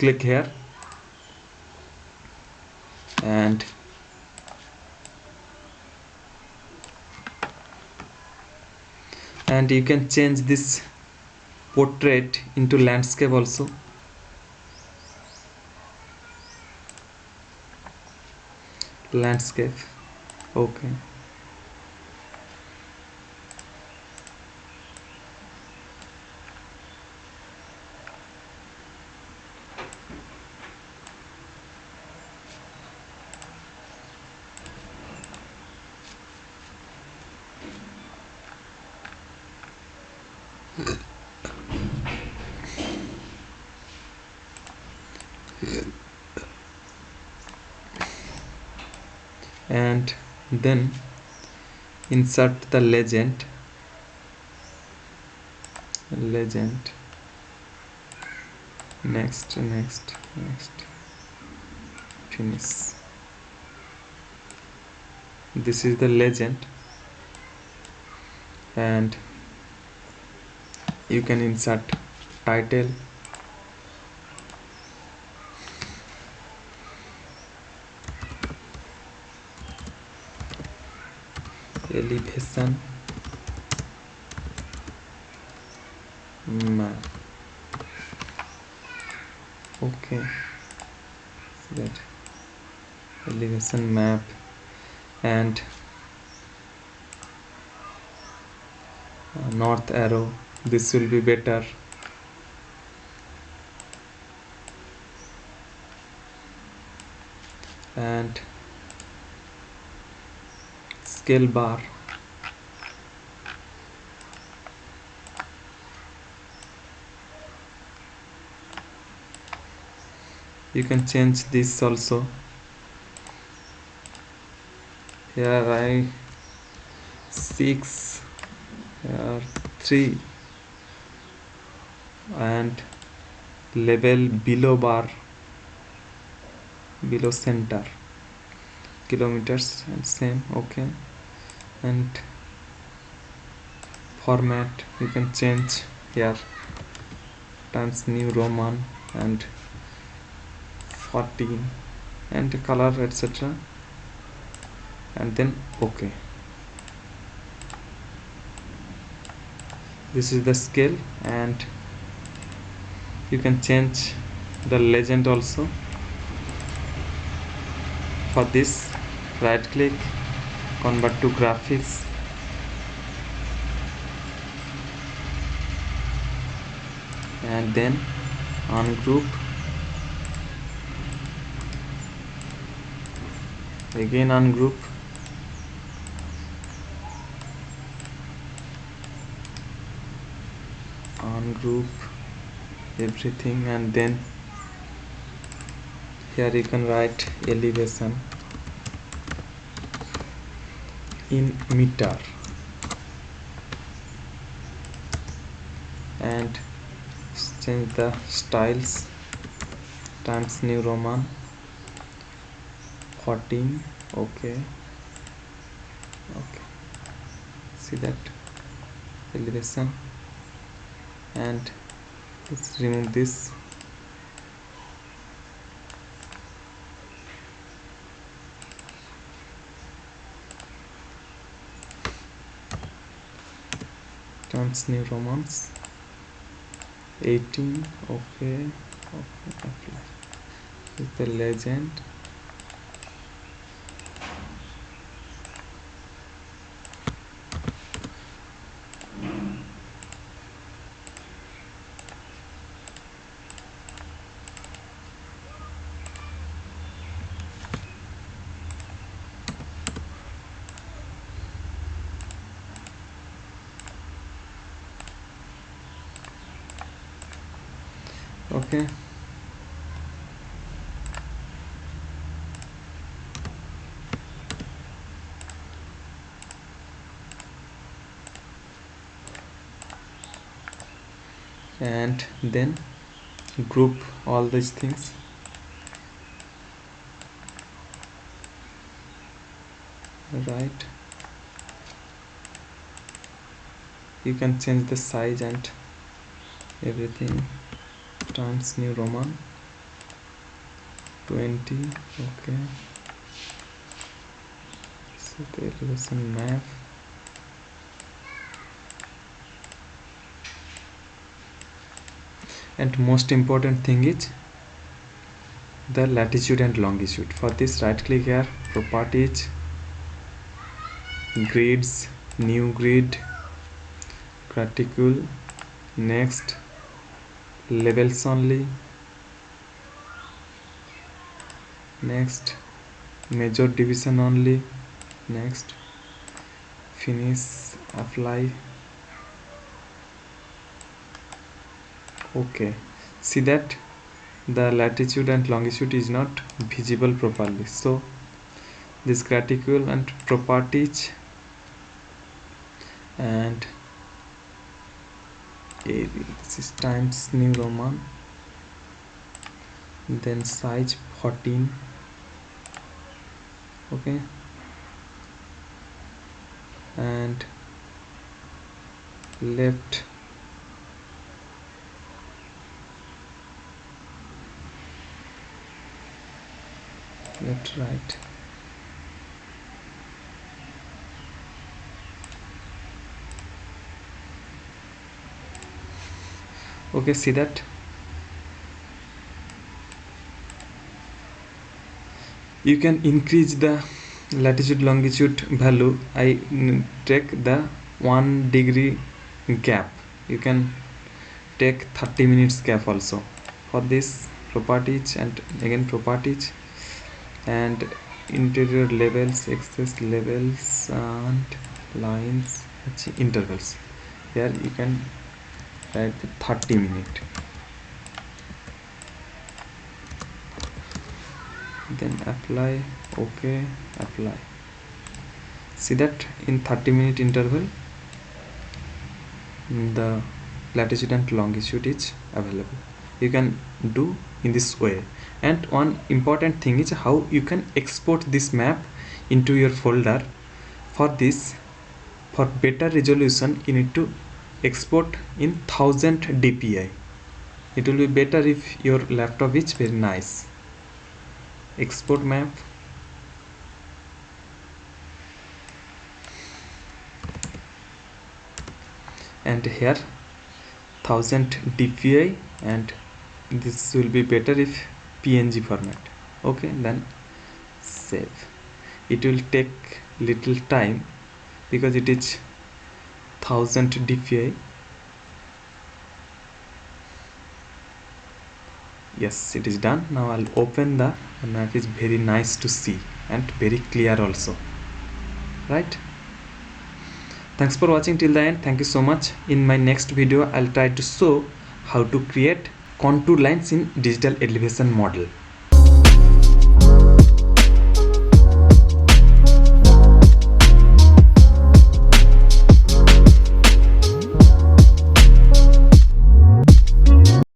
click here and you can change this portrait into landscape also. Landscape, okay. And then insert the legend next, finish. This is the legend, and you can insert title, elevation, map, okay. So that elevation map, and north arrow, this will be better. And scale bar, you can change this also. Here I 6, here 3, and level below bar, below center, kilometers, and same, okay. And format you can change here, Times New Roman and 14, and color, etc. And then okay. This is the scale, and you can change the legend also. For this, right click, convert to graphics, and then ungroup, again ungroup, everything, and then here you can write elevation in meter, and change the styles, Times New Roman 14, okay. See that elevation, and let's remove this. Times New Romans 18, okay, apply. This is the legend, okay. And then group all these things, right. You can change the size and everything, Times New Roman 20. Okay, so the elevation map. And most important thing is the latitude and longitude. For this, right click here, properties, grids, new grid, graticle, next, levels only, next, major division only, next, finish, apply. Okay, see that the latitude and longitude is not visible properly, so this graticle and properties and this is times New Roman, then size 14. Okay, and left, right. Okay, see that you can increase the latitude longitude value. I take the 1 degree gap. You can take 30 minutes gap also. For this, properties and again properties and interior levels, access levels and lines, intervals. Here you can write 30 minutes. Then apply. Okay, apply. See that in 30-minute interval the latitude and longitude is available. You can do in this way. And one important thing is how you can export this map into your folder. For this, for better resolution, you need to export in 1000 dpi. It will be better if your laptop is very nice. Export map, and here 1000 dpi, and this will be better if png format. Okay, then save. It will take little time because it is 1000 dpi. Yes, it is done. Now I'll open the map. Is very nice to see and very clear also, right? Thanks for watching till the end. Thank you so much. In my next video, I'll try to show how to create contour lines in digital elevation model.